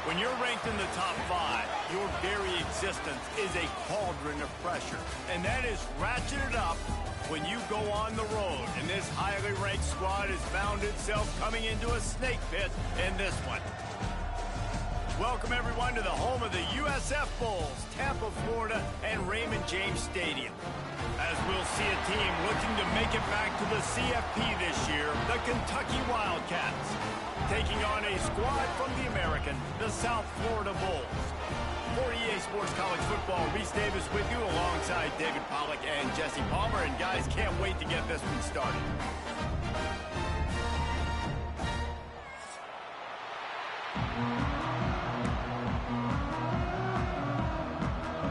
When you're ranked in the top 5, your very existence is a cauldron of pressure. And that is ratcheted up when you go on the road. And this highly ranked squad has found itself coming into a snake pit in this one. Welcome, everyone, to the home of the USF Bulls, Tampa, Florida, and Raymond James Stadium. As we'll see a team looking to make it back to the CFP this year, the Kentucky Wildcats, taking on a squad from the American, the South Florida Bulls. For EA Sports College Football, Reese Davis with you alongside David Pollack and Jesse Palmer. And guys, can't wait to get this one started.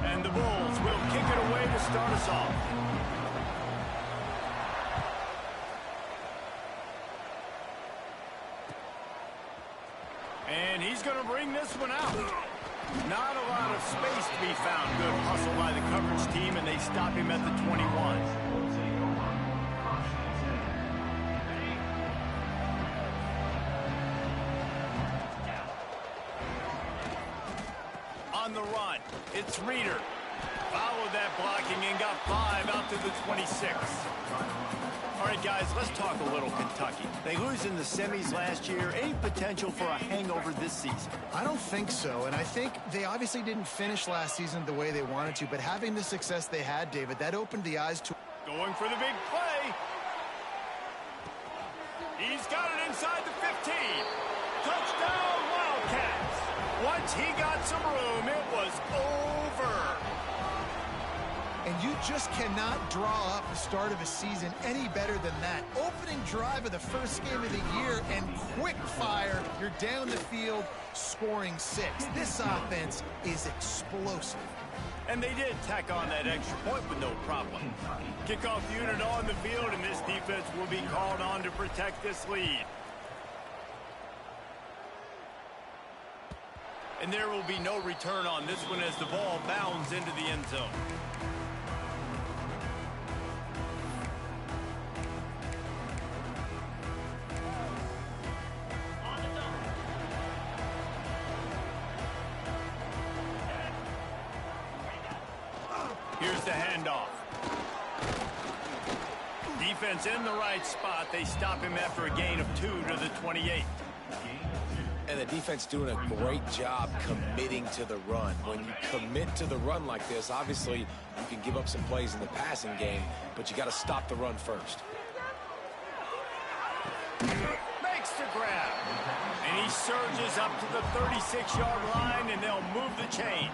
And the Bulls will kick it away to start us off. And he's going to bring this one out. Not a lot of space to be found. Good hustle by the coverage team, and they stop him at the 21. On the run, it's Reeder. Followed that blocking and got 5 out to the 26. All right, guys, let's talk a little Kentucky. They lose in the semis last year. Any potential for a hangover this season? I don't think so, and I think they obviously didn't finish last season the way they wanted to, but having the success they had, David, that opened the eyes to... Going for the big play. He's got it inside the 15. Touchdown, Wildcats. Once he got some room, it was over. And you just cannot draw up the start of a season any better than that. Opening drive of the first game of the year and quick fire. You're down the field scoring 6. This offense is explosive. And they did tack on that extra point with no problem. Kickoff unit on the field, and this defense will be called on to protect this lead. And there will be no return on this one as the ball bounds into the end zone. Here's the handoff. Defense in the right spot. They stop him after a gain of 2 to the 28. And the defense doing a great job committing to the run. When you commit to the run like this, obviously you can give up some plays in the passing game, but you got to stop the run first. Makes the grab. And he surges up to the 36-yard line, and they'll move the chain.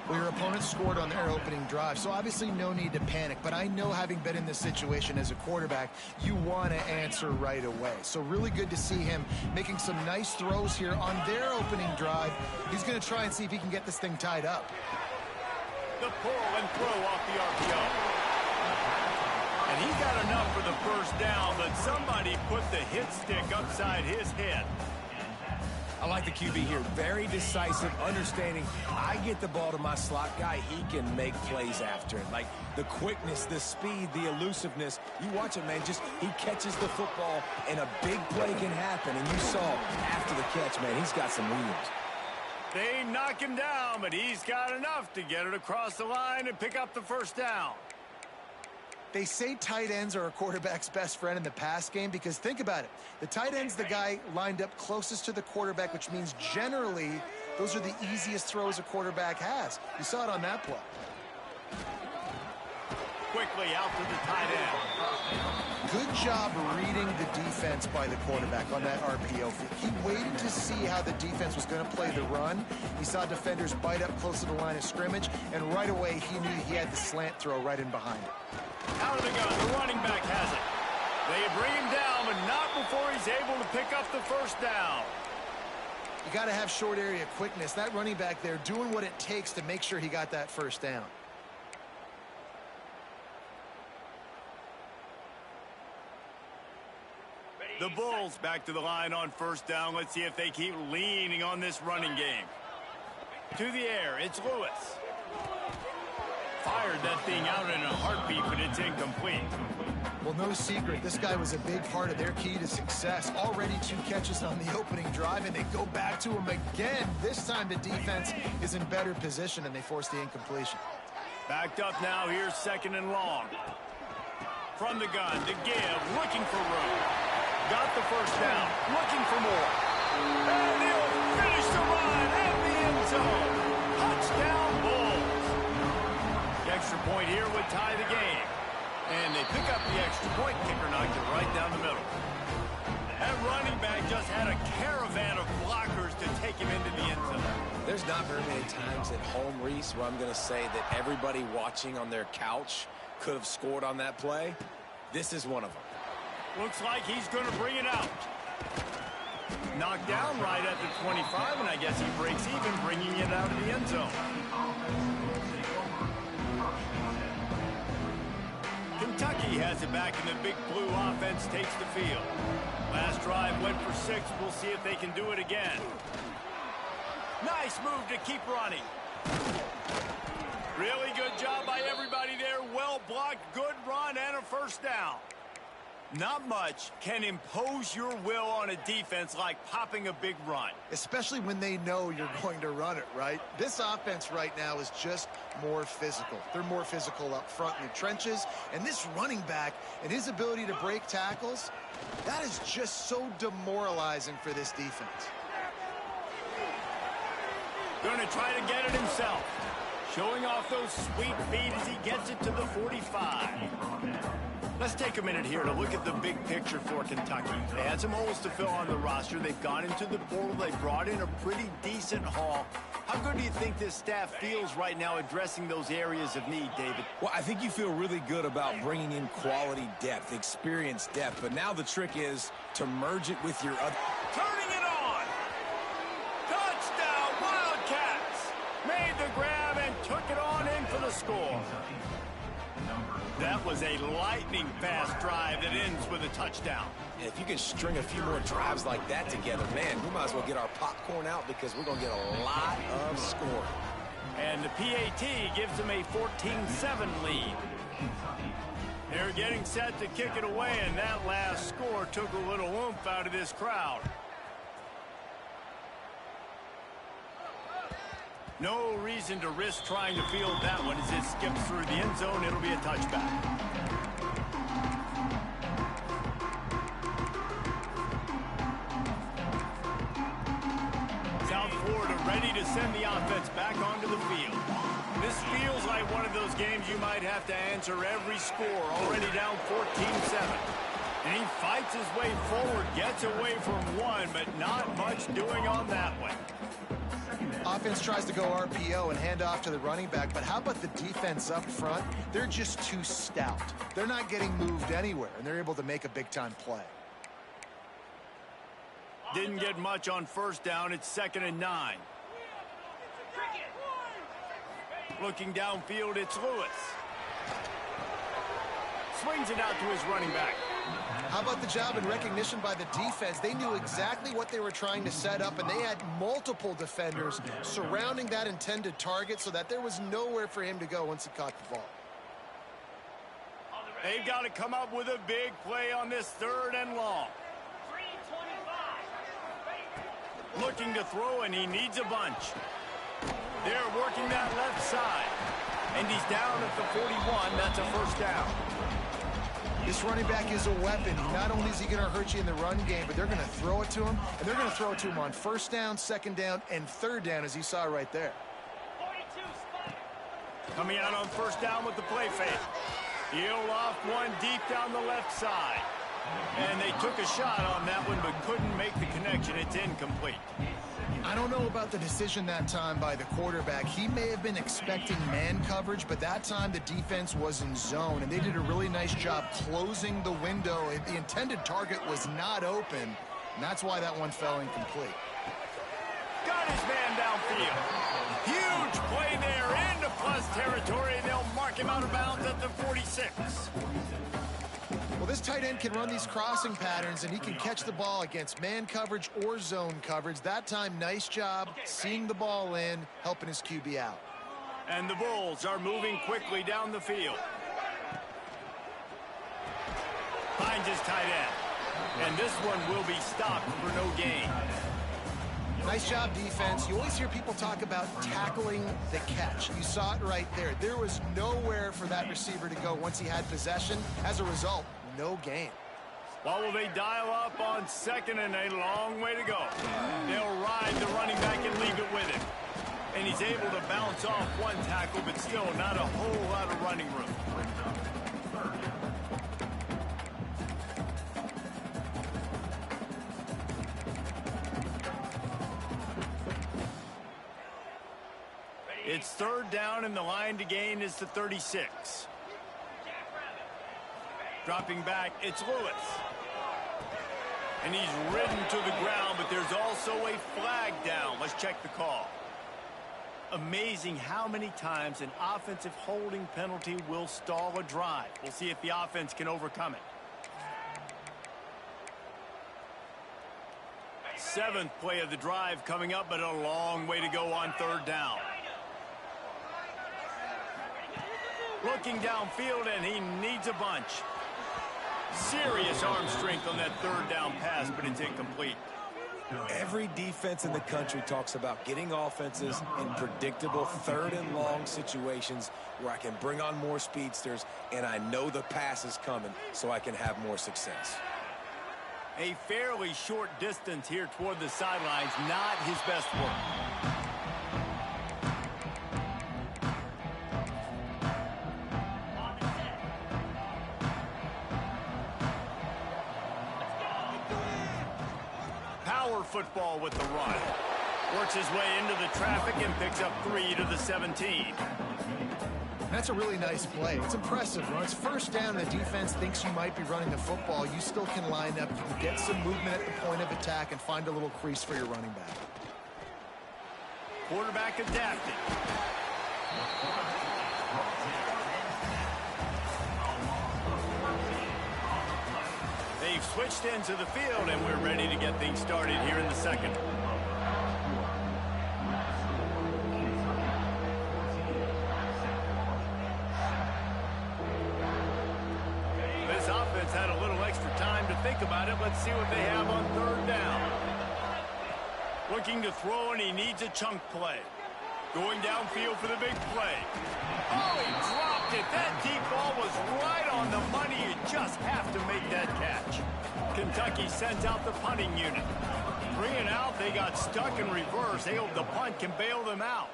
Well, your opponent scored on their opening drive, so obviously no need to panic. But I know, having been in this situation as a quarterback, you want to answer right away. So really good to see him making some nice throws here on their opening drive. He's going to try and see if he can get this thing tied up. The pull and throw off the RPO. And he got enough for the first down, but somebody put the hit stick upside his head. I like the QB here. Very decisive, understanding I get the ball to my slot guy, he can make plays after it. Like the quickness, the speed, the elusiveness. You watch it, man, just he catches the football and a big play can happen. And you saw after the catch, man, he's got some wheels. They knock him down, but he's got enough to get it across the line and pick up the first down. They say tight ends are a quarterback's best friend in the pass game because think about it. The tight end's the guy lined up closest to the quarterback, which means generally those are the easiest throws a quarterback has. You saw it on that play. Quickly out to the tight end. Good job reading the defense by the quarterback on that RPO. He waited to see how the defense was going to play the run. He saw defenders bite up close to the line of scrimmage, and right away he knew he had the slant throw right in behind it. Out of the gun, the running back has it. They bring him down, but not before he's able to pick up the first down. You got to have short area quickness. That running back there doing what it takes to make sure he got that first down. The Bulls back to the line on first down. Let's see if they keep leaning on this running game. To the air, it's Lewis. Fired that thing out in a heartbeat, but it's incomplete. Well, no secret, this guy was a big part of their key to success. Already 2 catches on the opening drive, and they go back to him again. This time the defense is in better position, and they force the incompletion. Backed up now, here's 2nd and long. From the gun to give, looking for room. Got the first down, looking for more. And he'll finish the run at the end zone. Touchdown, Bulls. The extra point here would tie the game. And they pick up the extra point. Kicker knocked it right down the middle. That running back just had a caravan of blockers to take him into the end zone. There's not very many times at home, Reese, where I'm going to say that everybody watching on their couch could have scored on that play. This is one of them. Looks like he's going to bring it out. Knocked down right at the 25, and I guess he breaks even, bringing it out of the end zone. Kentucky has it back, and the Big Blue offense takes the field. Last drive went for 6. We'll see if they can do it again. Nice move to keep running. Really good job by everybody there. Well blocked, good run, and a first down. Not much can impose your will on a defense like popping a big run. Especially when they know you're going to run it, right? This offense right now is just more physical. They're more physical up front in the trenches. And this running back and his ability to break tackles, that is just so demoralizing for this defense. Going to try to get it himself. Showing off those sweet feet as he gets it to the 45. Let's take a minute here to look at the big picture for Kentucky. They had some holes to fill on the roster. They've gone into the portal. They brought in a pretty decent haul. How good do you think this staff feels right now addressing those areas of need, David? Well, I think you feel really good about bringing in quality depth, experience depth. But now the trick is to merge it with your other. Turning it on. Touchdown, Wildcats. Made the grab and took it on in for the score. That was a lightning-fast drive that ends with a touchdown. And if you can string a few more drives like that together, man, we might as well get our popcorn out because we're going to get a lot of scoring. And the PAT gives them a 14-7 lead. They're getting set to kick it away, and that last score took a little oomph out of this crowd. No reason to risk trying to field that one as it skips through the end zone. It'll be a touchback. South Florida ready to send the offense back onto the field. This feels like one of those games you might have to answer every score. Already down 14-7. And he fights his way forward, gets away from one, but not much doing on that one. Offense tries to go RPO and hand off to the running back, but how about the defense up front? They're just too stout. They're not getting moved anywhere, and they're able to make a big-time play. Didn't get much on first down. It's 2nd and 9. Looking downfield, it's Lewis. Swings it out to his running back. How about the job and recognition by the defense? They knew exactly what they were trying to set up, and they had multiple defenders surrounding that intended target so that there was nowhere for him to go once he caught the ball. They've got to come up with a big play on this 3rd and long. Looking to throw, and he needs a bunch. They're working that left side. And he's down at the 41. That's a first down. This running back is a weapon. Not only is he going to hurt you in the run game, but they're going to throw it to him, and they're going to throw it to him on 1st down, 2nd down, and 3rd down, as you saw right there. Coming out on 1st down with the play fake. He'll off one deep down the left side. And they took a shot on that one, but couldn't make the connection. It's incomplete. I don't know about the decision that time by the quarterback. He may have been expecting man coverage, but that time the defense was in zone, and they did a really nice job closing the window. The intended target was not open, and that's why that one fell incomplete. Got his man downfield. Huge play there into plus territory, and they'll mark him out of bounds at the 46. Well, this tight end can run these crossing patterns, and he can catch the ball against man coverage or zone coverage. That time, nice job seeing the ball in, helping his QB out. And the Bulls are moving quickly down the field. Finds his tight end. And this one will be stopped for no gain. Nice job, defense. You always hear people talk about tackling the catch. You saw it right there. There was nowhere for that receiver to go once he had possession. As a result, no gain. Well, will they dial up on second and a long way to go? They'll ride the running back and leave it with him. And he's able to bounce off one tackle, but still not a whole lot of running room. It's third down, and the line to gain is the 36. Dropping back, it's Lewis. And he's ridden to the ground, but there's also a flag down. Let's check the call. Amazing how many times an offensive holding penalty will stall a drive. We'll see if the offense can overcome it. Seventh play of the drive coming up, but a long way to go on third down. Looking downfield, and he needs a bunch. Serious arm strength on that third down pass, but it's incomplete. Every defense in the country talks about getting offenses in predictable third and long situations where I can bring on more speedsters and I know the pass is coming so I can have more success. A fairly short distance here toward the sidelines, not his best work. Football with the run. Works his way into the traffic and picks up 3 to the 17. That's a really nice play. It's impressive. When it's first down, the defense thinks you might be running the football. You still can line up. You can get some movement at the point of attack and find a little crease for your running back. Quarterback adapted. They've switched into the field, and we're ready to get things started here in the second. This offense had a little extra time to think about it. Let's see what they have on third down. Looking to throw, and he needs a chunk play. Going downfield for the big play. Oh, he dropped it. That deep ball was right on the money. You just have to make that catch. Kentucky sends out the punting unit. 3 and out, they got stuck in reverse. They hope the punt can bail them out.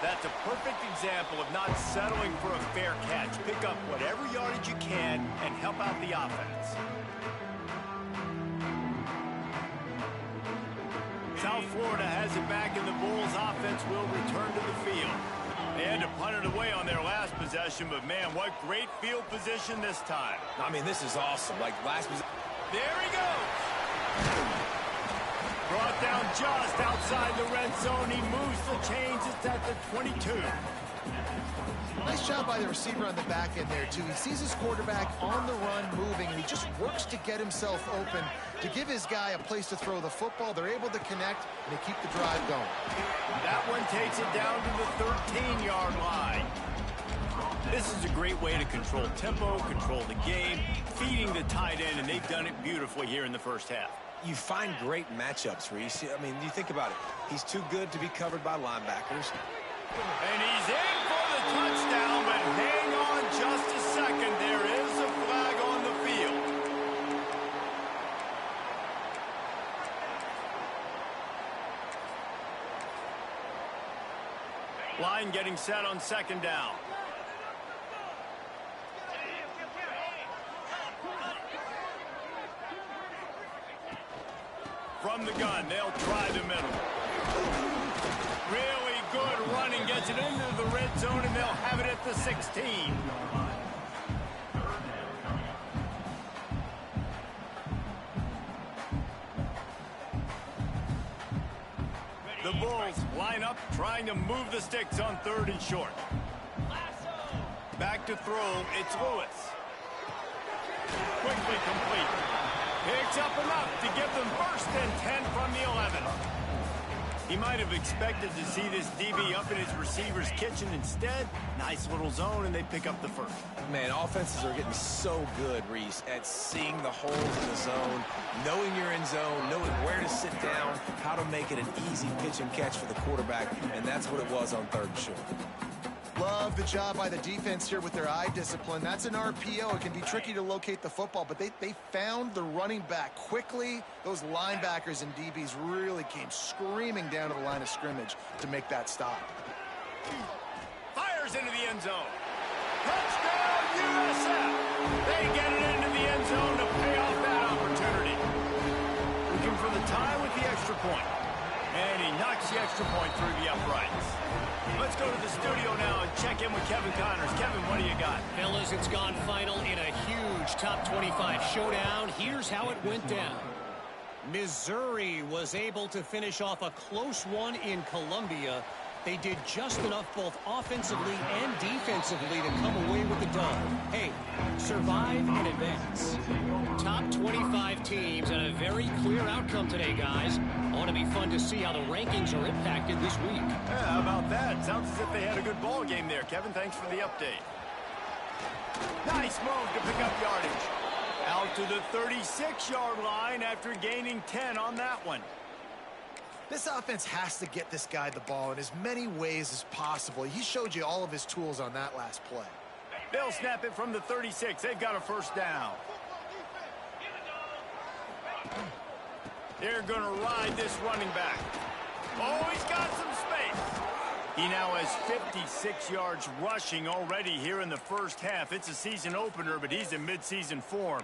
That's a perfect example of not settling for a fair catch. Pick up whatever yardage you can and help out the offense. South Florida has it back, and the Bulls offense will return to the field. They had to punt it away on their last possession, but man, what great field position this time. I mean, this is awesome. Like last possession. There he goes. Brought down just outside the red zone. He moves the chains. It's at the 22. Nice job by the receiver on the back end there, too. He sees his quarterback on the run moving, and he just works to get himself open to give his guy a place to throw the football. They're able to connect, and they keep the drive going. That one takes it down to the 13-yard line. This is a great way to control tempo, control the game, feeding the tight end, and they've done it beautifully here in the first half. You find great matchups, Reese. I mean, you think about it. He's too good to be covered by linebackers. And he's in for the touchdown, but hang on just a second. There is a flag on the field. Line getting set on second down. From the gun, they'll try the middle. Really good running, gets it into the red zone, and they'll have it at the 16. The Bulls line up, trying to move the sticks on third and short. Back to throw, it's Lewis. Quickly complete. Picks up enough to give them first and 10 from the 11. He might have expected to see this DB up in his receiver's kitchen. Instead, nice little zone, and they pick up the first. Man, offenses are getting so good, Reese, at seeing the holes in the zone, knowing you're in zone, knowing where to sit down, how to make it an easy pitch and catch for the quarterback, and that's what it was on 3rd and short. Love the job by the defense here with their eye discipline. That's an RPO. It can be tricky to locate the football, but they found the running back quickly. Those linebackers and DBs really came screaming down to the line of scrimmage to make that stop. Fires into the end zone. Touchdown, USF! They get it into the end zone to pay off that opportunity. Looking for the tie with the extra point. And he knocks the extra point through the uprights. Let's go to the studio now and check in with Kevin Connors. Kevin, what do you got? Fellas, it's gone final in a huge top 25 showdown. Here's how it went down. Missouri was able to finish off a close one in Columbia. They did just enough both offensively and defensively to come away with the dub. Hey, survive and advance. Top 25 teams and a very clear outcome today, guys. Ought to be fun to see how the rankings are impacted this week. Yeah, how about that? Sounds as if they had a good ball game there. Kevin, thanks for the update. Nice move to pick up yardage. Out to the 36-yard line after gaining 10 on that one. This offense has to get this guy the ball in as many ways as possible. He showed you all of his tools on that last play. They'll snap it from the 36. They've got a first down. They're going to ride this running back. Oh, he's got some space. He now has 56 yards rushing already here in the first half. It's a season opener, but he's in midseason form.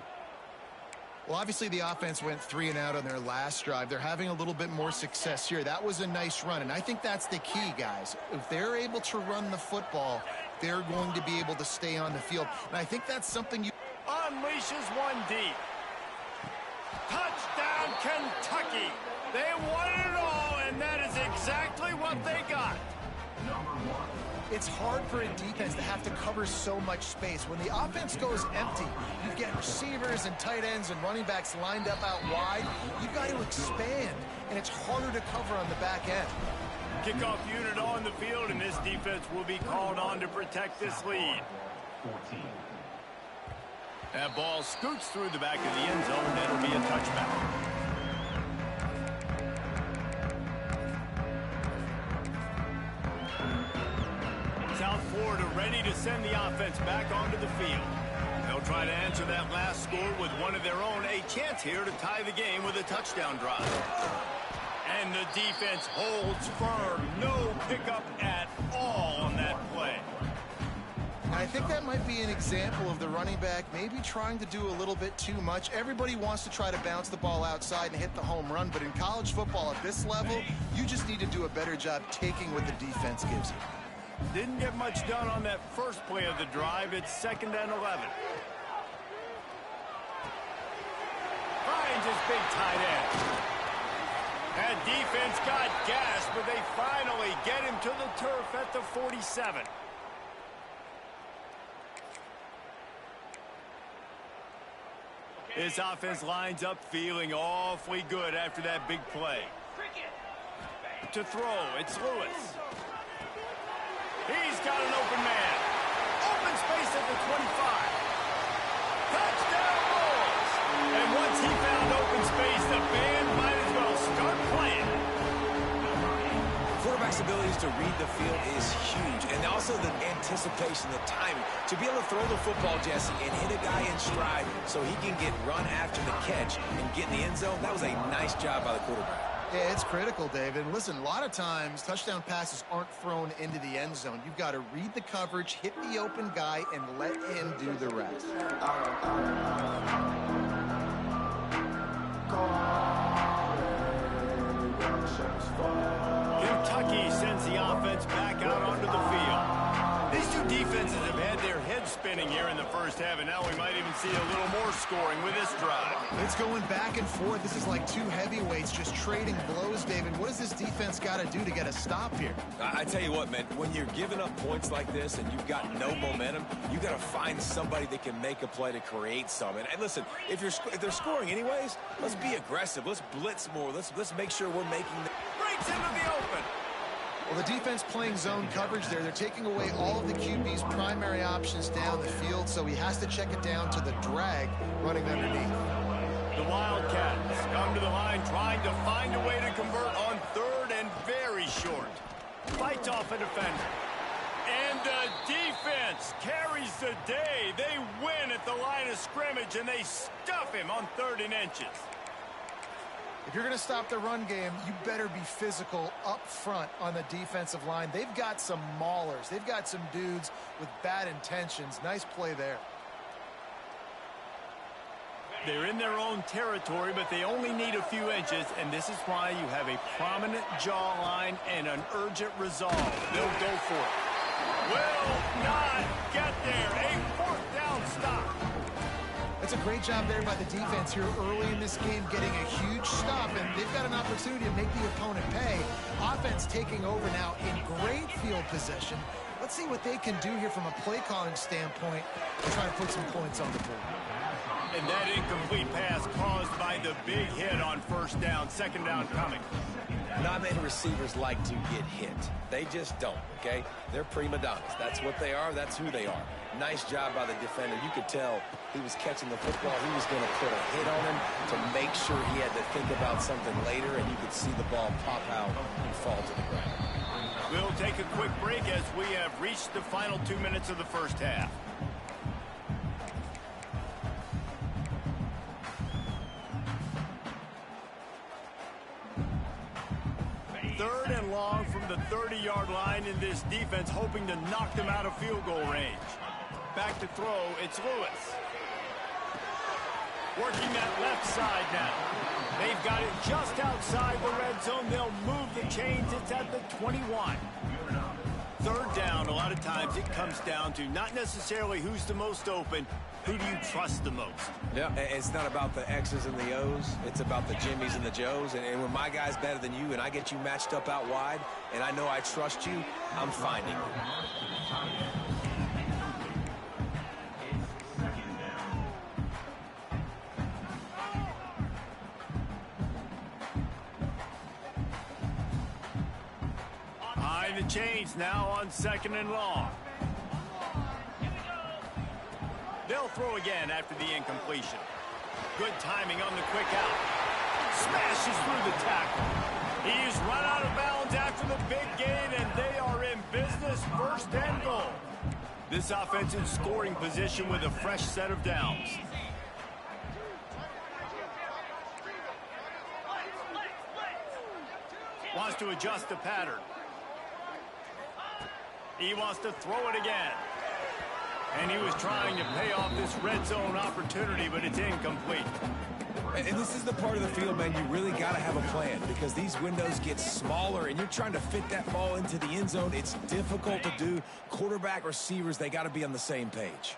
Well, obviously the offense went 3 and out on their last drive. They're having a little bit more success here. That was a nice run, and I think that's the key, guys. If they're able to run the football, they're going to be able to stay on the field. And I think that's something you... Unleashes one deep. Touchdown, Kentucky. They won it all, and that is exactly what they got. It's hard for a defense to have to cover so much space. When the offense goes empty, you get receivers and tight ends and running backs lined up out wide. You've got to expand, and it's harder to cover on the back end. Kickoff unit on the field, and this defense will be called on to protect this lead. That ball scoots through the back of the end zone, and that'll be a touchback. South Florida ready to send the offense back onto the field. They'll try to answer that last score with one of their own. A chance here to tie the game with a touchdown drive. And the defense holds firm. No pickup at all on that play. I think that might be an example of the running back maybe trying to do a little bit too much. Everybody wants to try to bounce the ball outside and hit the home run, but in college football at this level, you just need to do a better job taking what the defense gives you. Didn't get much done on that first play of the drive. It's 2nd and 11. Finds his big tight end. That defense got gas, but they finally get him to the turf at the 47. This offense lines up feeling awfully good after that big play. To throw, it's Lewis. He's got an open man. Open space at the 25. Touchdown Bulls! And once he found open space, the band might as well start playing. Quarterback's abilities to read the field is huge, and also the anticipation, the timing. To be able to throw the football, Jesse, and hit a guy in stride so he can get run after the catch and get in the end zone, that was a nice job by the quarterback. Yeah, it's critical, David. Listen, a lot of times touchdown passes aren't thrown into the end zone. You've got to read the coverage, hit the open guy, and let him do the rest. Kentucky sends the offense back out onto the field. These two defenses have had their heads spinning here in the first half, and now we might even see a little more scoring with this drive. It's going back and forth. This is like two heavyweights just trading blows, David. What does this defense got to do to get a stop here? I tell you what, man, when you're giving up points like this and you've got no momentum, you got to find somebody that can make a play to create some. And listen, if they're scoring anyways, let's be aggressive. Let's blitz more. Let's make sure we're making the... Great gets into the open. Well, the defense playing zone coverage there. They're taking away all of the QB's primary options down the field, so he has to check it down to the drag running underneath. The Wildcats come to the line trying to find a way to convert on third and very short. Fights off a defender. And the defense carries the day. They win at the line of scrimmage, and they stuff him on 3rd and inches. If you're going to stop the run game, you better be physical up front on the defensive line. They've got some maulers. They've got some dudes with bad intentions. Nice play there. They're in their own territory, but they only need a few inches, and this is why you have a prominent jawline and an urgent resolve. They'll go for it. Will not get there. A 4th down stop. That's a great job there by the defense here early in this game, getting a huge stop, and they've got an opportunity to make the opponent pay. Offense taking over now in great field possession. Let's see what they can do here from a play calling standpoint to try to put some points on the board. And that incomplete pass caused by the big hit on 1st down, 2nd down coming. Not many receivers like to get hit. They just don't, okay? They're prima donnas. That's what they are. That's who they are. Nice job by the defender. You could tell he was catching the football. He was going to put a hit on him to make sure he had to think about something later, and you could see the ball pop out and fall to the ground. We'll take a quick break as we have reached the final 2 minutes of the 1st half. Third and long from the 30-yard line in this defense, hoping to knock them out of field goal range. Back to throw, it's Lewis. Working that left side now. They've got it just outside the red zone. They'll move the chains. It's at the 21. 3rd down, a lot of times it comes down to not necessarily who's the most open, who do you trust the most? Yeah, it's not about the X's and the O's. It's about the Jimmys and the Joes. And when my guy's better than you and I get you matched up out wide and I know I trust you, I'm finding you. Behind the chains now on 2nd and long. They'll throw again after the incompletion. Good timing on the quick out. Smashes through the tackle. He's run out of bounds after the big gain, and they are in business, 1st and goal. This offensive scoring position with a fresh set of downs. Wants to adjust the pattern. He wants to throw it again. And he was trying to pay off this red zone opportunity, but it's incomplete. And this is the part of the field, man, you really got to have a plan because these windows get smaller and you're trying to fit that ball into the end zone. It's difficult to do. Quarterback, receivers, they got to be on the same page.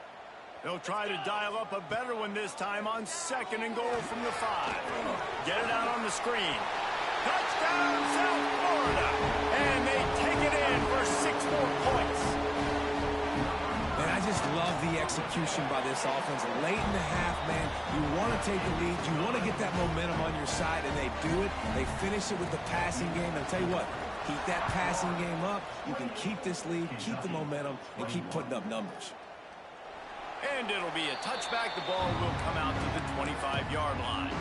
They'll try to dial up a better one this time on 2nd and goal from the 5. Get it out on the screen. Touchdown, South Florida. And they take it in for 6 more points. And I just love the execution by this offense. Late in the half, man, you want to take the lead. You want to get that momentum on your side, and they do it. They finish it with the passing game. I'll tell you what, keep that passing game up. You can keep this lead, keep the momentum, and keep putting up numbers. And it'll be a touchback. The ball will come out to the 25-yard line.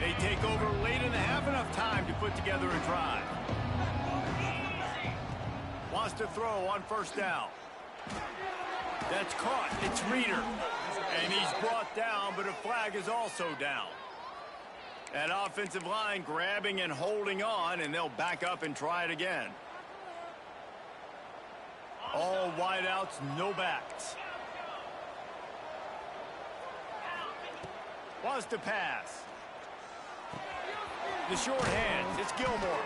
They take over late in the half, enough time to put together a drive. Wants to throw on 1st down. That's caught. It's Reeder. And he's brought down, but a flag is also down. That offensive line grabbing and holding on, and they'll back up and try it again. All wideouts, no backs. Wants to pass. The short hands, it's Gilmore.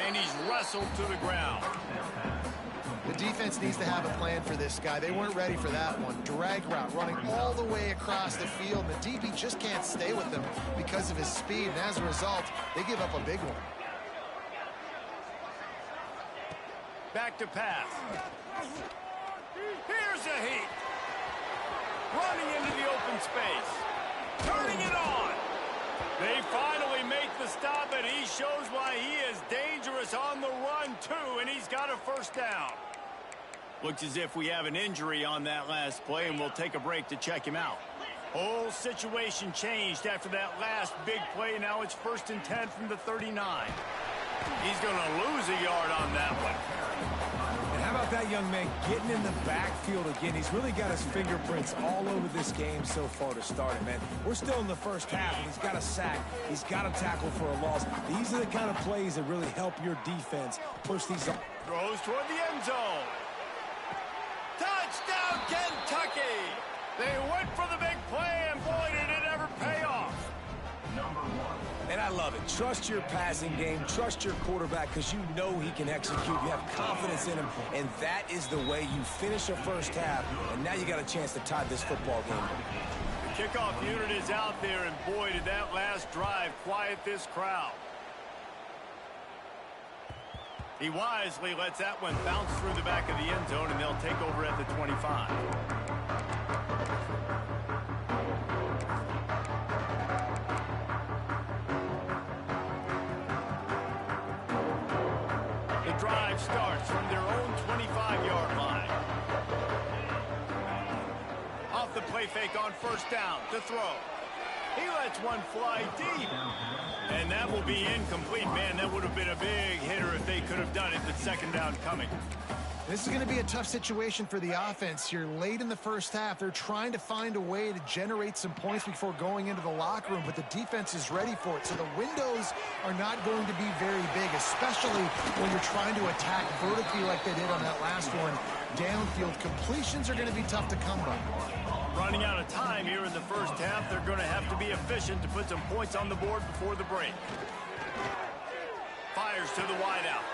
And he's wrestled to the ground. The defense needs to have a plan for this guy. They weren't ready for that one. Drag route running all the way across the field. The DB just can't stay with him because of his speed. And as a result, they give up a big one. Back to pass. Here's a heat. Running into the open space. Turning it on. They finally make to stop it. He shows why he is dangerous on the run, too, and he's got a first down. Looks as if we have an injury on that last play, and we'll take a break to check him out. Whole situation changed after that last big play. Now it's 1st and 10 from the 39. He's going to lose a yard on that one. And how about that young man getting in the backfield again? He's really got his fingerprints all over this game so far to start it, man. We're still in the first half, and he's got a sack. He's got a tackle for a loss. These are the kind of plays that really help your defense push these up. Throws toward the end zone. Touchdown, Kentucky! They went for the big play, and boy, did it ever pay off. And I love it. Trust your passing game. Trust your quarterback because you know he can execute. You have confidence in him, and that is the way you finish a first half, and now you got a chance to tie this football game. The kickoff unit is out there, and boy, did that last drive quiet this crowd. He wisely lets that one bounce through the back of the end zone, and they'll take over at the 25. The drive starts from their own 25-yard line. Off the play fake on first down to throw. He lets one fly deep. And that will be incomplete. Man, that would have been a big hitter if they could have done it, but second down coming. This is going to be a tough situation for the offense here. Late in the first half, they're trying to find a way to generate some points before going into the locker room, but the defense is ready for it. So the windows are not going to be very big, especially when you're trying to attack vertically like they did on that last one. Downfield completions are going to be tough to come by. Running out of time here in the first half, they're going to have to be efficient to put some points on the board before the break. Fires to the wideout.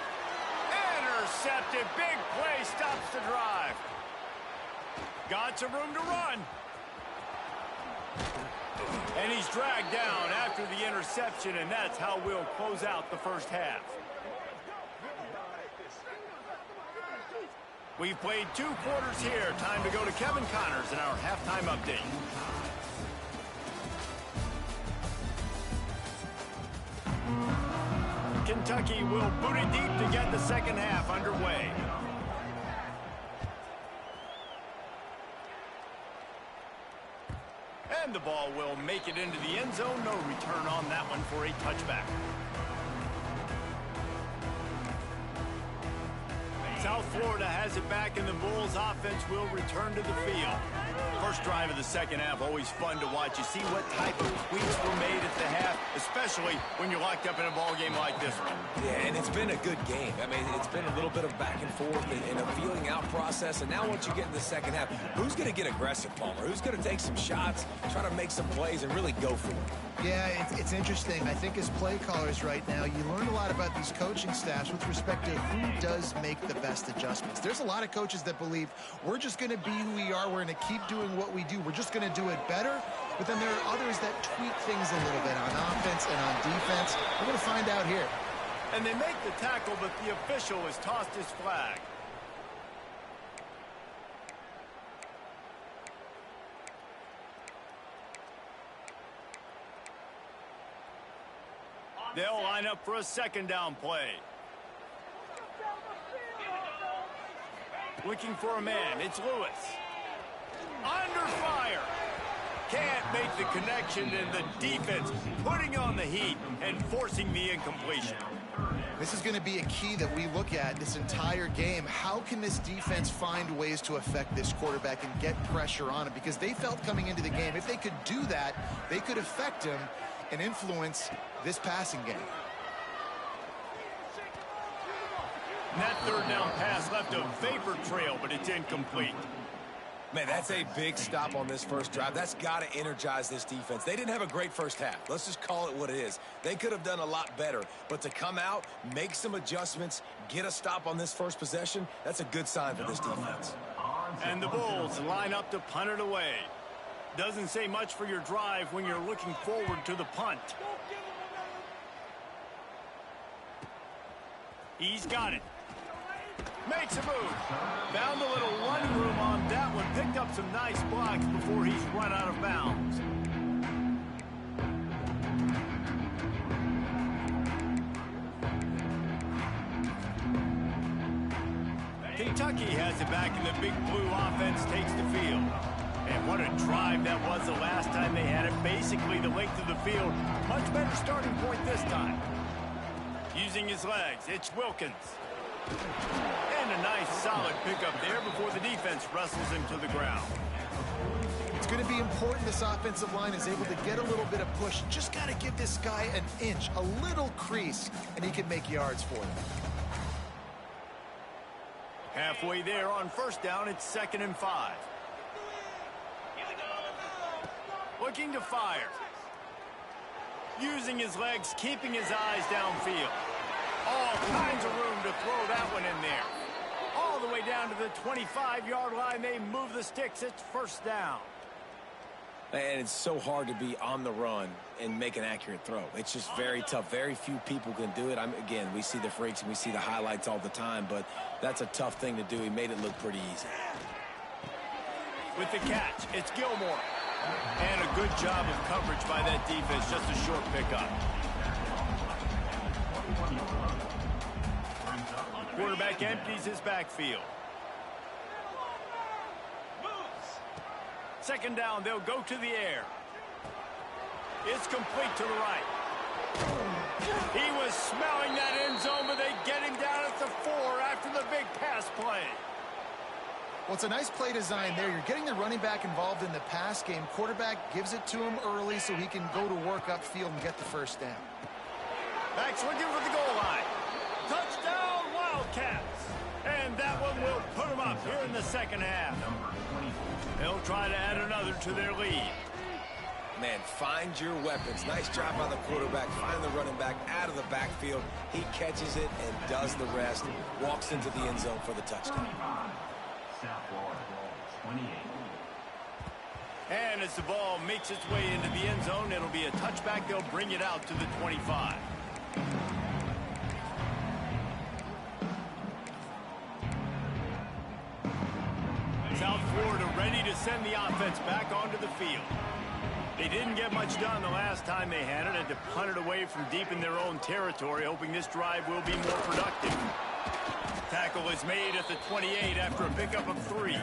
Intercepted. Big play stops the drive. Got some room to run. And he's dragged down after the interception, and that's how we'll close out the first half. We've played 2 quarters here. Time to go to Kevin Connors in our halftime update. Kentucky will boot it deep to get the second half underway. And the ball will make it into the end zone. No return on that one for a touchback. South Florida has it back, and the Bulls offense will return to the field. First drive of the second half, always fun to watch. You see what type of tweaks were made at the half, especially when you're locked up in a ball game like this one. Yeah, and it's been a good game. I mean, it's been a little bit of back and forth and a feeling out process. And now once you get in the second half, who's going to get aggressive, Palmer? Who's going to take some shots, try to make some plays, and really go for it? Yeah, it's interesting. I think as play callers right now, you learn a lot about these coaching staffs with respect to who does make the best adjustments. There's a lot of coaches that believe we're just going to be who we are. We're going to keep doing what we do. We're just going to do it better. But then there are others that tweak things a little bit on offense and on defense. We're going to find out here. And they make the tackle, but the official has tossed his flag. They'll line up for a second down play. Looking for a man. It's Lewis. Under fire. Can't make the connection, and the defense putting on the heat and forcing the incompletion. This is going to be a key that we look at this entire game. How can this defense find ways to affect this quarterback and get pressure on him? Because they felt coming into the game, if they could do that, they could affect him and influence this passing game. And that third down pass left a vapor trail, but it's incomplete. Man, that's a big stop on this first drive. That's got to energize this defense. They didn't have a great first half. Let's just call it what it is. They could have done a lot better. But to come out, make some adjustments, get a stop on this first possession, that's a good sign for this defense. And the Bulls line up to punt it away. Doesn't say much for your drive when you're looking forward to the punt. He's got it. Makes a move. Found a little running room on that one. Picked up some nice blocks before he's run out of bounds. Kentucky has it back, and the Big Blue offense takes the field. And what a drive that was the last time they had it. Basically the length of the field. Much better starting point this time. Using his legs, it's Wilkins. And a nice solid pickup there before the defense wrestles him to the ground. It's going to be important this offensive line is able to get a little bit of push. Just got to give this guy an inch, a little crease, and he can make yards for them. Halfway there on first down, it's 2nd and 5. Looking to fire. Using his legs, keeping his eyes downfield. All kinds of room to throw that one in there. All the way down to the 25-yard line. They move the sticks. It's first down. And it's so hard to be on the run and make an accurate throw. It's just very tough. Very few people can do it. Again, we see the freaks and we see the highlights all the time, but that's a tough thing to do. He made it look pretty easy. With the catch, it's Gilmore. And a good job of coverage by that defense. Just a short pickup. Quarterback empties his backfield. 2nd down, they'll go to the air. It's complete to the right. He was smelling that end zone, but they get him down at the 4 after the big pass play. Well, it's a nice play design there. You're getting the running back involved in the pass game. Quarterback gives it to him early so he can go to work upfield and get the first down. Back's looking for the goal line. Touchdown, Wildcats. And that one will put them up here in the second half. They'll try to add another to their lead. Man, find your weapons. Nice job by the quarterback. Find the running back out of the backfield. He catches it and does the rest. Walks into the end zone for the touchdown. And as the ball makes its way into the end zone, it'll be a touchback. They'll bring it out to the 25. South Florida ready to send the offense back onto the field. They didn't get much done the last time they had it. Had to punt it away from deep in their own territory, hoping this drive will be more productive. Tackle is made at the 28 after a pickup of 3.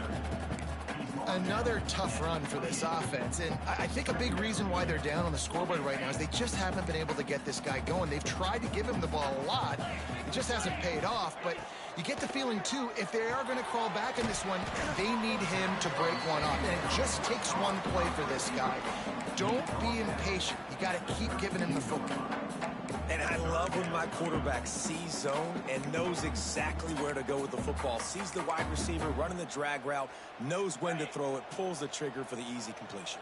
Another tough run for this offense, and I think a big reason why they're down on the scoreboard right now is they just haven't been able to get this guy going. They've tried to give him the ball a lot. It just hasn't paid off, but you get the feeling, too, if they are going to crawl back in this one, they need him to break one off, and it just takes one play for this guy. Don't be impatient. You got to keep giving him the football. And I love when my quarterback sees zone and knows exactly where to go with the football. Sees the wide receiver running the drag route, knows when to throw it, pulls the trigger for the easy completion.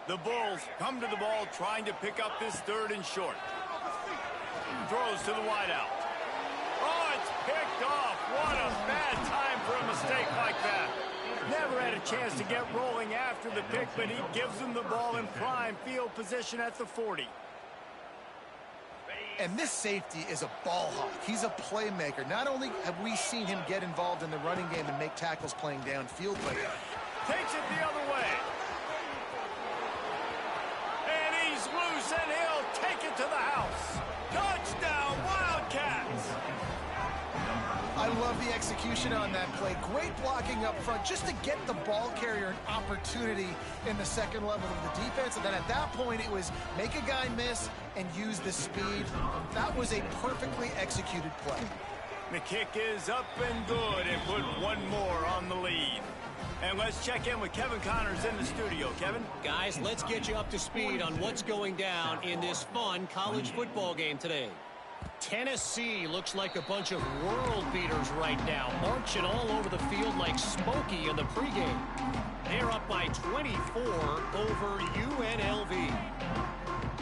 The Bulls come to the ball trying to pick up this 3rd and short. Throws to the wideout. Oh, it's picked off. What a bad time for a mistake like that. Never had a chance to get rolling after the pick, but he gives them the ball in prime field position at the 40. And this safety is a ball hawk. He's a playmaker. Not only have we seen him get involved in the running game and make tackles playing downfield, but takes it the other way. And he's loose, and he'll take it to the house. Touchdown, Wildcats! I love the execution on that play. Great blocking up front just to get the ball carrier an opportunity in the second level of the defense. And then at that point, it was make a guy miss and use the speed. That was a perfectly executed play. The kick is up and good and put one more on the lead. And let's check in with Kevin Connors in the studio. Kevin? Guys, let's get you up to speed on what's going down in this fun college football game today. Tennessee looks like a bunch of world beaters right now, marching all over the field like Smokey in the pregame. They're up by 24 over UNLV.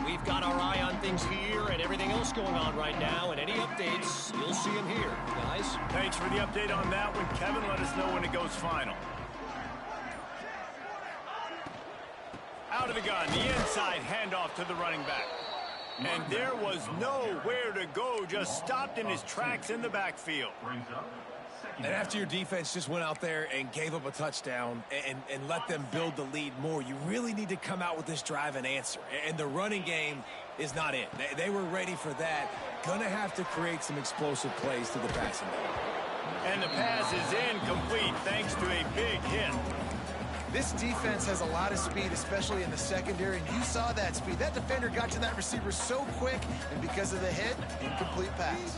We've got our eye on things here and everything else going on right now, and any updates, you'll see them here, guys. Thanks for the update on that one, Kevin. Let us know when it goes final. Out of the gun, the inside handoff to the running back. And there was nowhere to go, just stopped in his tracks in the backfield. And after your defense just went out there and gave up a touchdown and let them build the lead more, you really need to come out with this drive and answer. And the running game is not it. They were ready for that. Gonna have to create some explosive plays to the passing game. And the pass is incomplete thanks to a big hit. This defense has a lot of speed, especially in the secondary, and you saw that speed. That defender got to that receiver so quick, and because of the hit, incomplete pass.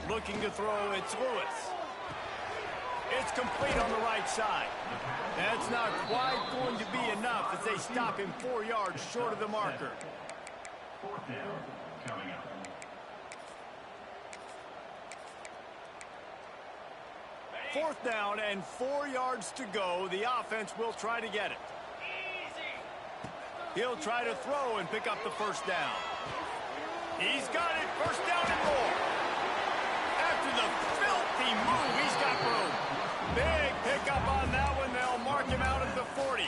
Looking to throw, it's Lewis. It's complete on the right side. That's not quite going to be enough as they stop him 4 yards short of the marker. Fourth down coming up. Fourth down and 4 yards to go. The offense will try to get it. He'll try to throw and pick up the first down. He's got it. First down and more. After the filthy move, he's got room. Big pickup on that one. They'll mark him out at the 40.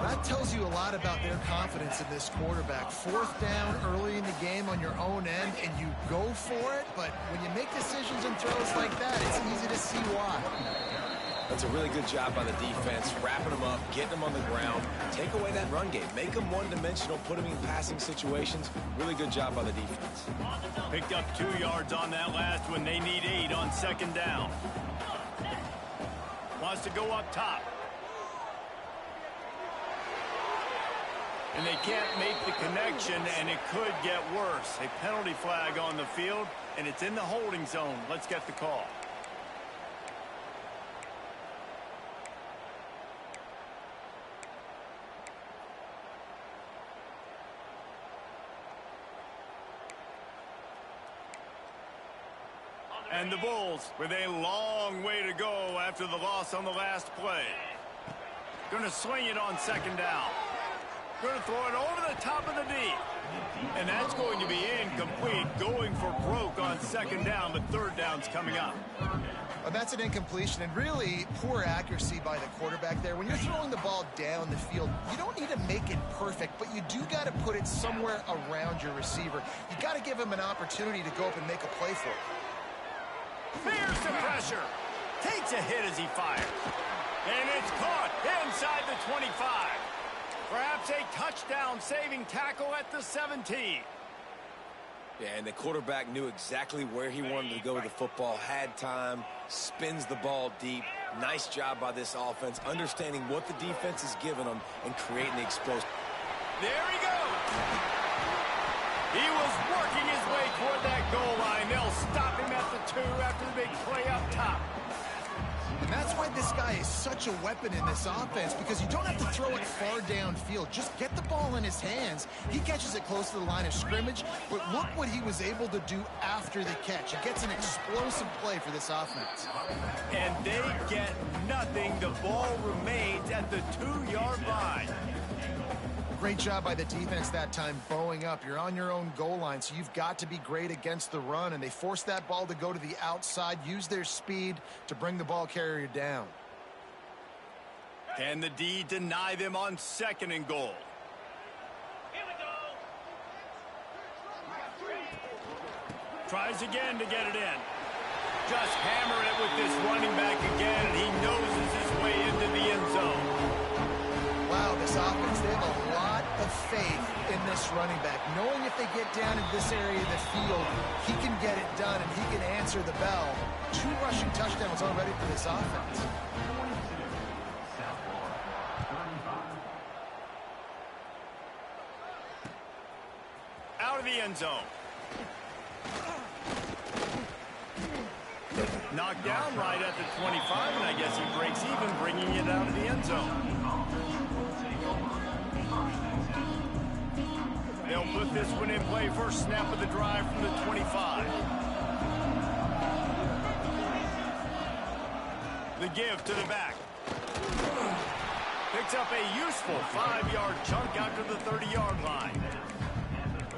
That tells you a lot about their confidence in this quarterback. Fourth down early in the game on your own end, and you go for it, but when you make decisions and throws like that, it's easy to see why. That's a really good job by the defense, wrapping them up, getting them on the ground, take away that run game, make them one-dimensional, put them in passing situations. Really good job by the defense. Picked up 2 yards on that last one. They need 8 on second down. Wants to go up top. And they can't make the connection, and it could get worse. A penalty flag on the field, and it's in the holding zone. Let's get the call. And the Bulls with a long way to go after the loss on the last play. Going to swing it on second down. Going to throw it over the top of the D. And that's going to be incomplete. Going for broke on second down, but third down's coming up. Well, that's an incompletion, and really poor accuracy by the quarterback there. When you're throwing the ball down the field, you don't need to make it perfect, but you do got to put it somewhere around your receiver. You got to give him an opportunity to go up and make a play for it. Fears the pressure. Takes a hit as he fires. And it's caught inside the 25. Perhaps a touchdown-saving tackle at the 17. Yeah, and the quarterback knew exactly where he wanted to go with the football, had time, spins the ball deep. Nice job by this offense, understanding what the defense is giving them and creating the explosive. There he goes. He was working his way toward that goal line. They'll stop him at the 2 after the big play up top. And that's why this guy is such a weapon in this offense, because you don't have to throw it far downfield. Just get the ball in his hands. He catches it close to the line of scrimmage, but look what he was able to do after the catch. He gets an explosive play for this offense. And they get nothing. The ball remains at the 2-yard line. Great job by the defense that time, bowing up. You're on your own goal line, so you've got to be great against the run, and they forced that ball to go to the outside, use their speed to bring the ball carrier down. Can the D deny them on second and goal? Here we go. Tries again to get it in. Just hammer it with this running back again, and he noses his way into the end zone. Wow, this offense, they have a lot of faith in this running back. Knowing if they get down in this area of the field, he can get it done and he can answer the bell. 2 rushing touchdowns already for this offense. Out of the end zone. Knocked down right at the 25, and I guess he breaks even, bringing it out of the end zone. They'll put this one in play. First snap of the drive from the 25. The give to the back. Picks up a useful 5-yard chunk out to the 30-yard line.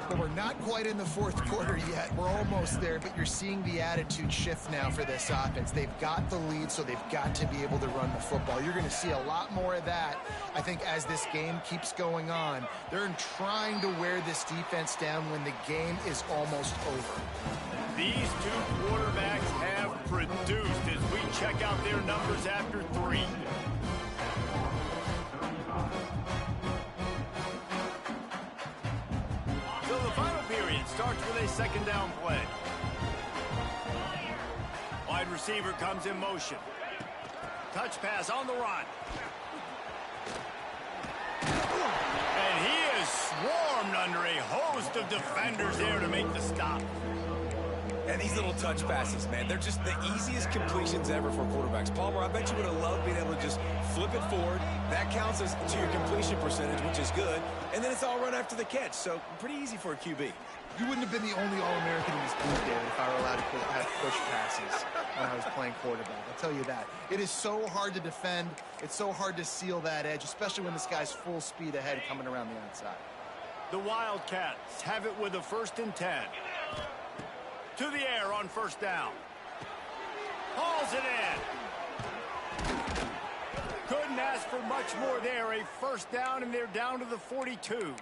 But we're not quite in the fourth quarter yet. We're almost there, but you're seeing the attitude shift now for this offense. They've got the lead, so they've got to be able to run the football. You're going to see a lot more of that, I think, as this game keeps going on. They're trying to wear this defense down when the game is almost over. These 2 quarterbacks have produced as we check out their numbers after 3. So the final period starts with a second down play. Wide receiver comes in motion. Touch pass on the run. And he is swarmed under a host of defenders there to make the stop. And these little touch passes, man, they're just the easiest completions ever for quarterbacks. Palmer, I bet you would have loved being able to just flip it forward. That counts as to your completion percentage, which is good. And then it's all run after the catch, so pretty easy for a QB. You wouldn't have been the only All-American in this group, David, if I were allowed to have push passes when I was playing quarterback. I'll tell you that. It is so hard to defend. It's so hard to seal that edge, especially when this guy's full speed ahead coming around the outside. The Wildcats have it with a 1st and 10. To the air on 1st down. Hauls it in. Couldn't ask for much more there. A 1st down, and they're down to the 42.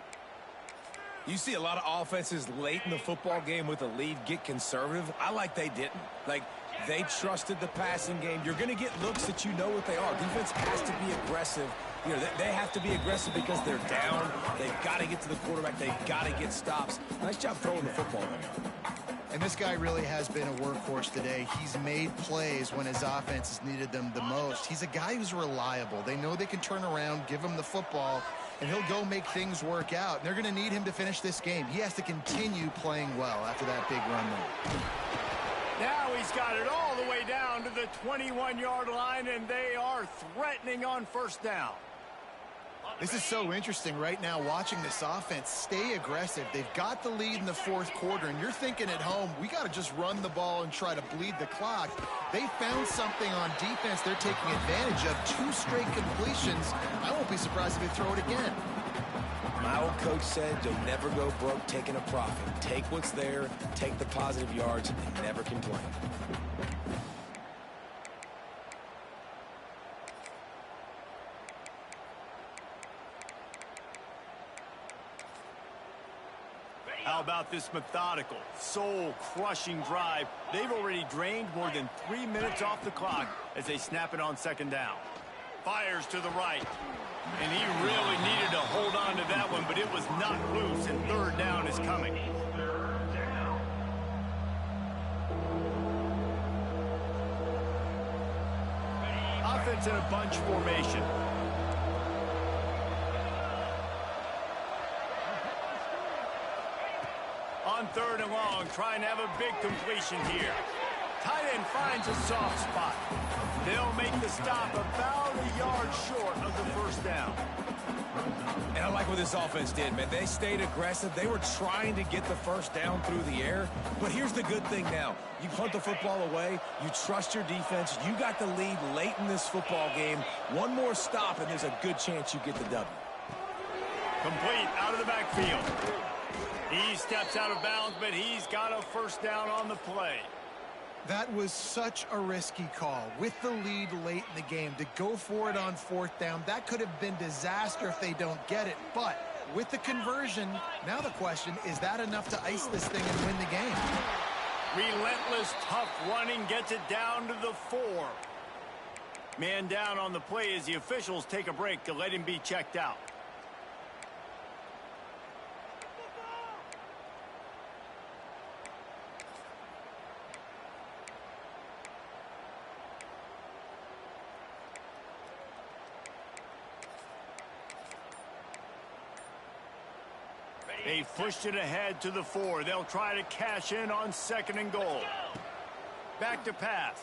You see a lot of offenses late in the football game with a lead get conservative. I like they didn't. Like, they trusted the passing game. You're going to get looks that you know what they are. Defense has to be aggressive. You know, they have to be aggressive because they're down. They've got to get to the quarterback. They've got to get stops. Nice job throwing the football there. And this guy really has been a workhorse today. He's made plays when his offense has needed them the most. He's a guy who's reliable. They know they can turn around, give him the football, and he'll go make things work out. And they're going to need him to finish this game. He has to continue playing well after that big run there. Now he's got it all the way down to the 21-yard line, and they are threatening on 1st down. This is so interesting right now watching this offense stay aggressive. They've got the lead in the 4th quarter, and you're thinking at home, we got to just run the ball and try to bleed the clock. They found something on defense they're taking advantage of. 2 straight completions. I won't be surprised if they throw it again. My old coach said you'll never go broke taking a profit. Take what's there, take the positive yards, and never complain. How about this methodical, soul-crushing drive? They've already drained more than 3 minutes off the clock as they snap it on 2nd down. Fires to the right. And he really needed to hold on to that one, but it was not loose, and 3rd down is coming. Offense in a bunch formation. On 3rd and long, trying to have a big completion here. Tight end finds a soft spot. They'll make the stop about a yard short of the 1st down. And I like what this offense did, man. They stayed aggressive. They were trying to get the 1st down through the air. But here's the good thing now. You punt the football away. You trust your defense. You got the lead late in this football game. One more stop, and there's a good chance you get the W. Complete out of the backfield. He steps out of bounds, but he's got a 1st down on the play. That was such a risky call. With the lead late in the game, to go for it on 4th down, that could have been disaster if they don't get it. But with the conversion, now the question, is that enough to ice this thing and win the game? Relentless, tough running gets it down to the 4. Man down on the play as the officials take a break to let him be checked out. They pushed it ahead to the 4. They'll try to cash in on 2nd and goal. Back to pass.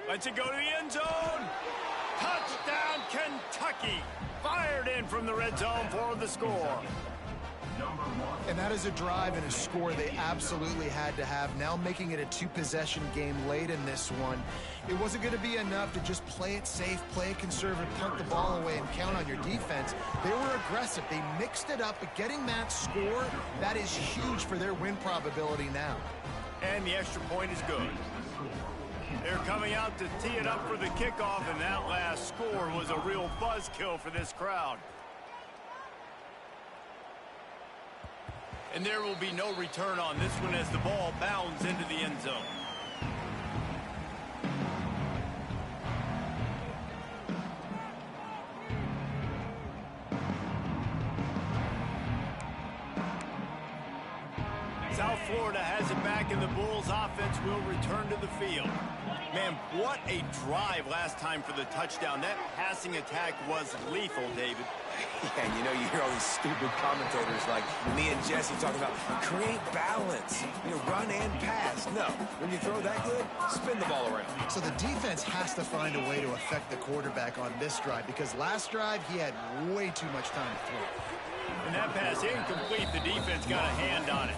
Lets it go to the end zone. Touchdown, Kentucky. Fired in from the red zone for the score. And that is a drive and a score they absolutely had to have. Now making it a 2-possession game late in this one. It wasn't going to be enough to just play it safe, play it conservative, punt the ball away, and count on your defense. They were aggressive. They mixed it up, but getting that score, that is huge for their win probability now. And the extra point is good. They're coming out to tee it up for the kickoff, and that last score was a real buzzkill for this crowd. And there will be no return on this one as the ball bounds into the end zone. South Florida has it back, and the Bulls offense will return to the field. Man, what a drive last time for the touchdown. That passing attack was lethal, David. And you know, you hear all these stupid commentators like me and Jesse talking about create balance, run and pass. No, when you throw that good, spin the ball around. So the defense has to find a way to affect the quarterback on this drive, because last drive he had way too much time to throw. And that pass incomplete. The defense got a hand on it.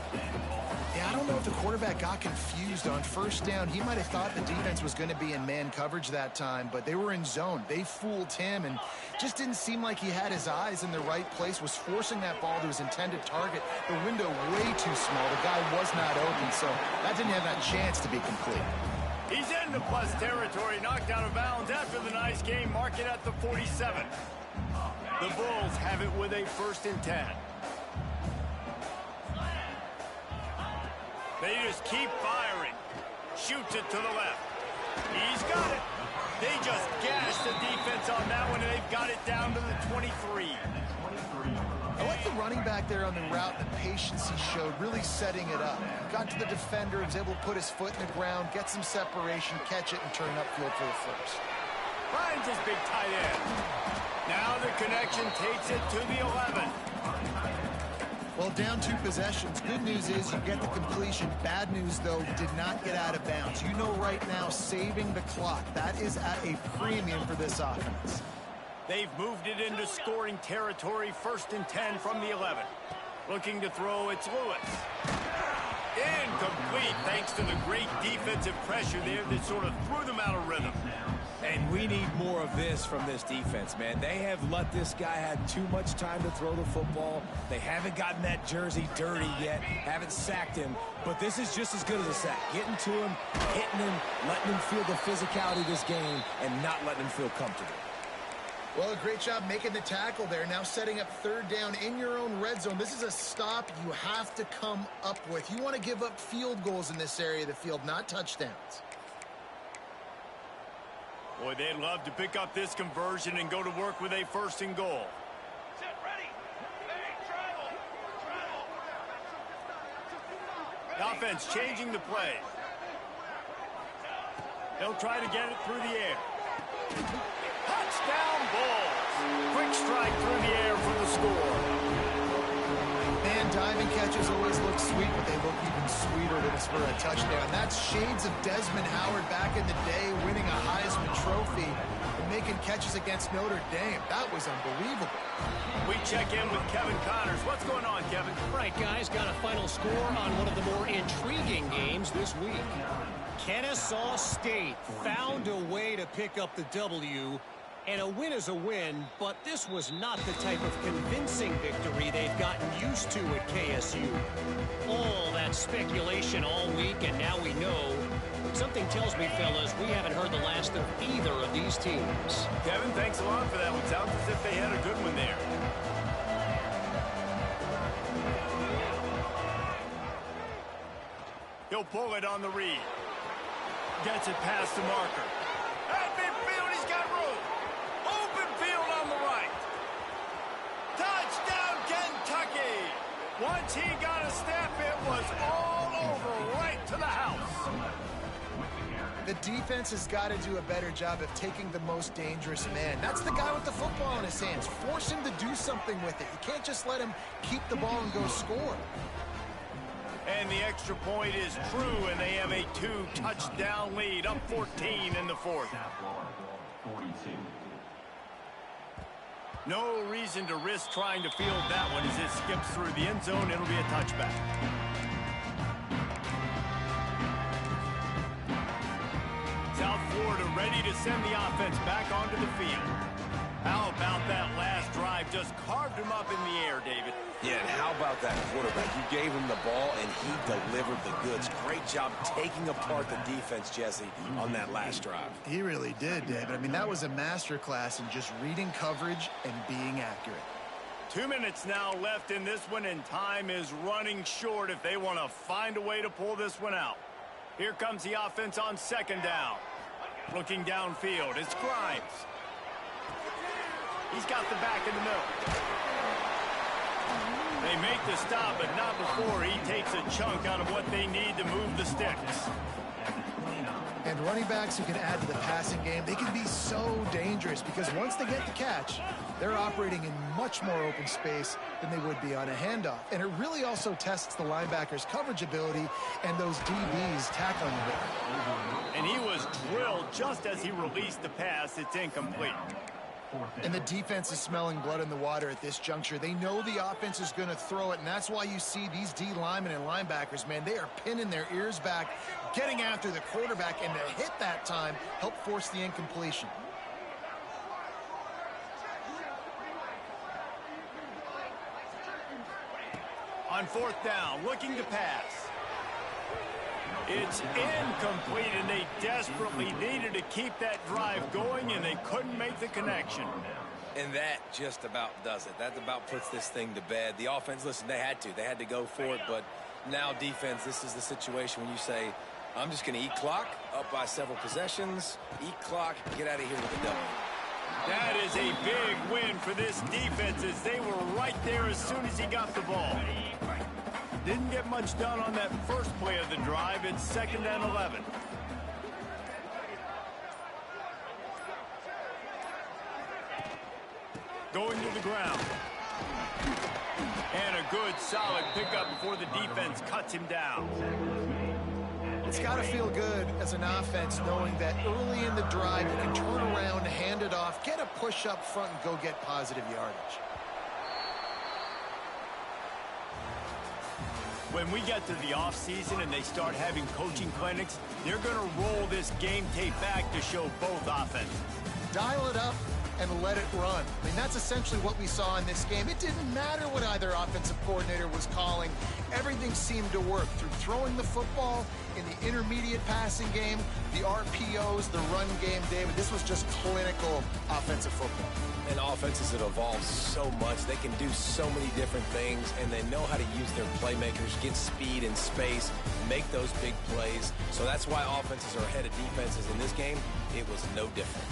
Yeah, I don't know if the quarterback got confused on first down. He might have thought the defense was going to be in man coverage that time, but they were in zone. They fooled him, and just didn't seem like he had his eyes in the right place, was forcing that ball to his intended target. The window way too small. The guy was not open, so that didn't have that chance to be complete. He's into plus territory, knocked out of bounds after the nice game. Mark it at the 47. The Bulls have it with a 1st and 10. They just keep firing. Shoots it to the left. He's got it. They just gashed the defense on that one, and they've got it down to the 23. I like the running back there on the route, the patience he showed, really setting it up. Got to the defender, was able to put his foot in the ground, get some separation, catch it, and turn upfield for the first. Finds his big tight end. Now the connection takes it to the 11. Well, down 2 possessions. Good news is you get the completion. Bad news, though, did not get out of bounds. You know right now, saving the clock, that is at a premium for this offense. They've moved it into scoring territory. 1st and 10 from the 11. Looking to throw, it's Lewis. Incomplete, thanks to the great defensive pressure there that sort of threw them out of rhythm. And we need more of this from this defense, man. They have let this guy have too much time to throw the football. They haven't gotten that jersey dirty yet, haven't sacked him. But this is just as good as a sack. Getting to him, hitting him, letting him feel the physicality of this game, and not letting him feel comfortable. Well, a great job making the tackle there. Now setting up 3rd down in your own red zone. This is a stop you have to come up with. You want to give up field goals in this area of the field, not touchdowns. Boy, they'd love to pick up this conversion and go to work with a 1st and goal. Set ready. Hey, travel. The offense changing the play. They'll try to get it through the air. Touchdown Bulls. Quick strike through the air for the score. Man, diving catches always look sweet, but they look even sweeter when it's for a touchdown. That's shades of Desmond Howard back in the day, winning a Heisman Trophy and making catches against Notre Dame. That was unbelievable. We check in with Kevin Connors. What's going on, Kevin? Right, guys, got a final score on one of the more intriguing games this week. Kennesaw State found a way to pick up the W, and a win is a win, but this was not the type of convincing victory they've gotten used to at KSU. All that speculation all week, and now we know. Something tells me, fellas, we haven't heard the last of either of these teams. Kevin, thanks a lot for that one. Sounds as if they had a good one there. He'll pull it on the read. Gets it past the marker. At midfield, he's got room. Open field on the right. Touchdown, Kentucky. Once he got a step, it was all over, right to the house. The defense has got to do a better job of taking the most dangerous man. That's the guy with the football in his hands. Force him to do something with it. You can't just let him keep the ball and go score. And the extra point is true, and they have a 2-touchdown lead, up 14 in the 4th. 42. No reason to risk trying to field that one as it skips through the end zone. It'll be a touchback. South Florida ready to send the offense back onto the field. How about that last drive? Just carved him up in the air, David. Yeah, and how about that quarterback? You gave him the ball, and he delivered the goods. Great job taking apart the defense, Jesse, on that last drive. He really did, David. I mean, that was a masterclass in just reading coverage and being accurate. 2 minutes now left in this one, and time is running short if they want to find a way to pull this one out. Here comes the offense on 2nd down. Looking downfield, it's Grimes. He's got the back in the middle. They make the stop, but not before he takes a chunk out of what they need to move the sticks. And running backs who can add to the passing game, they can be so dangerous because once they get the catch, they're operating in much more open space than they would be on a handoff. And it really also tests the linebackers' coverage ability and those DBs' tackling ability. And he was drilled just as he released the pass. It's incomplete. And the defense is smelling blood in the water at this juncture. They know the offense is going to throw it, and that's why you see these D linemen and linebackers, man, they are pinning their ears back, getting after the quarterback, and to hit that time, help force the incompletion. On fourth down, looking to pass. It's incomplete, and they desperately needed to keep that drive going, and they couldn't make the connection. And that just about does it. That about puts this thing to bed. The offense, listen, they had to go for it, but now defense, this is the situation when you say, I'm just going to eat clock, up by several possessions, eat clock, get out of here with a W. That is a big win for this defense as they were right there as soon as he got the ball. Didn't get much done on that first play of the drive. It's 2nd and 11. Going to the ground. And a good, solid pickup before the defense cuts him down. It's got to feel good as an offense knowing that early in the drive you can turn around, hand it off, get a push up front, and go get positive yardage. When we get to the offseason and they start having coaching clinics, they're going to roll this game tape back to show both offenses. Dial it up and let it run. I mean, that's essentially what we saw in this game. It didn't matter what either offensive coordinator was calling. Everything seemed to work through throwing the football, in the intermediate passing game, the RPOs, the run game, David. This was just clinical offensive football. And offenses that evolve so much. They can do so many different things, and they know how to use their playmakers, get speed and space, make those big plays. So that's why offenses are ahead of defenses in this game. It was no different.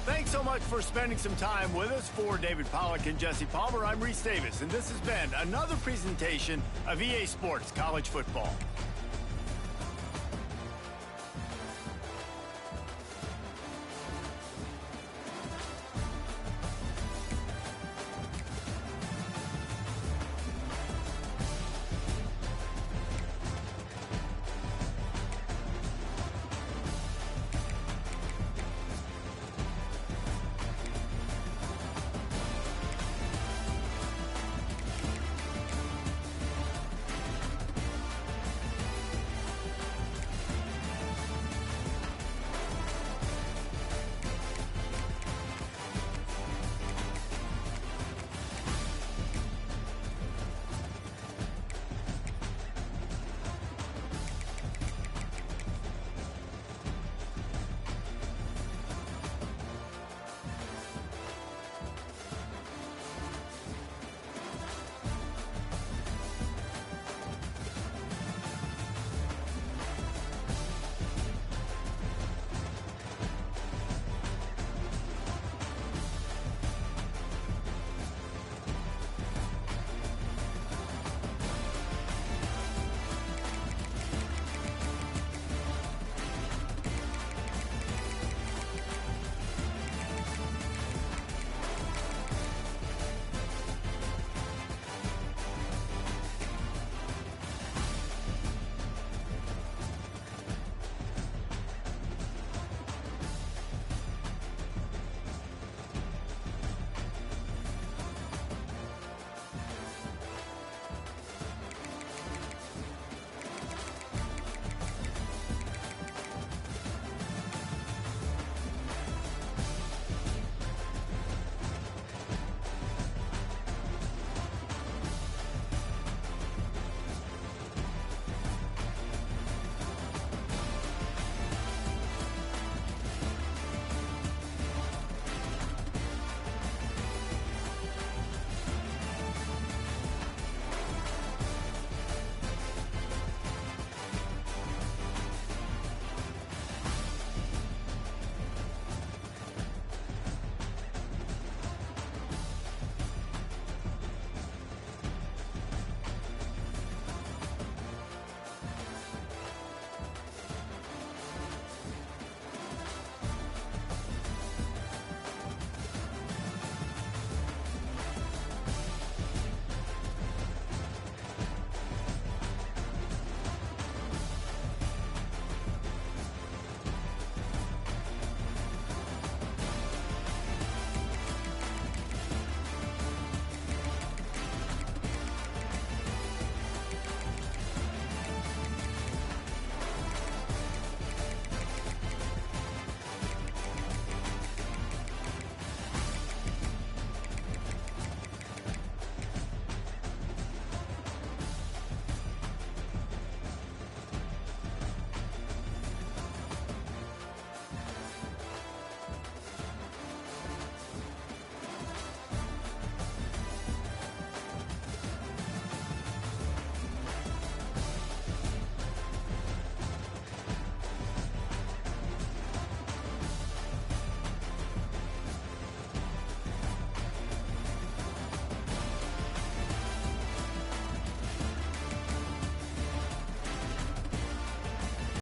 Thanks so much for spending some time with us. For David Pollack and Jesse Palmer, I'm Reese Davis, and this has been another presentation of EA Sports College Football.